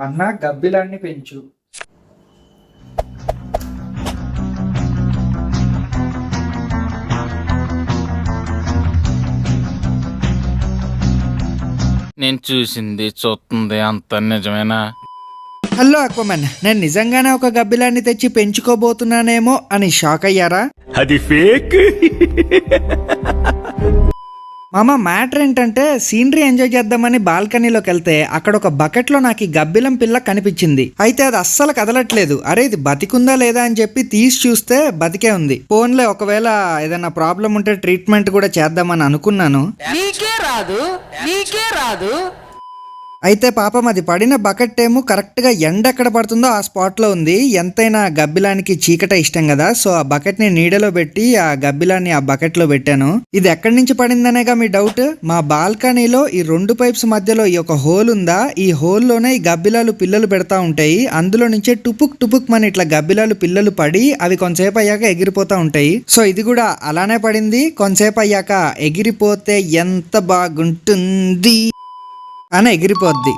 అన్నా గబ్బిలాన్ని పెంచు. నేను చూసింది చూస్తుంది అంత నిజమేనా? హలో అక్వమన్, నేను నిజంగానే ఒక గబ్బిలాన్ని తెచ్చి పెంచుకోబోతున్నానేమో అని షాక్ అయ్యారా? అది ఫేక్. మామ, మ్యాటర్ ఏంటంటే సీనరీ ఎంజాయ్ చేద్దామని బాల్కనీలోకి వెళ్తే అక్కడ ఒక బకెట్ లో నాకు ఈ గబ్బిలం పిల్ల కనిపించింది. అయితే అది అస్సలు కదలట్లేదు. అరే ఇది బతికుందా లేదా అని చెప్పి తీసి చూస్తే బతికే ఉంది. ఫోన్లో ఒకవేళ ఏదైనా ప్రాబ్లం ఉంటే ట్రీట్మెంట్ కూడా చేద్దామని అనుకున్నాను. అయితే పాపం అది పడిన బకెట్ ఏమో కరెక్ట్ గా ఎండ ఎక్కడ పడుతుందో ఆ స్పాట్ లో ఉంది. ఎంతైనా గబ్బిలానికి చీకట ఇష్టం కదా, సో ఆ బకెట్ ని నీడలో పెట్టి ఆ గబ్బిలాన్ని ఆ బకెట్ లో పెట్టాను. ఇది ఎక్కడి నుంచి పడిందనేగా మీ డౌట్. మా బాల్కనీలో ఈ 2 పైప్స్ మధ్యలో ఈ ఒక హోల్ ఉందా, ఈ హోల్ లోనే ఈ గబ్బిలాలు పిల్లలు పెడతా ఉంటాయి. అందులో నుంచే టుపుక్ టుపుక్ మన ఇట్లా గబ్బిలాలు పిల్లలు పడి అవి కొంతసేపు అయ్యాక ఎగిరిపోతా ఉంటాయి. సో ఇది కూడా అలానే పడింది. కొంతసేపు అయ్యాక ఎగిరిపోతే ఎంత బాగుంటుంది అని ఎగిరిపోద్ది.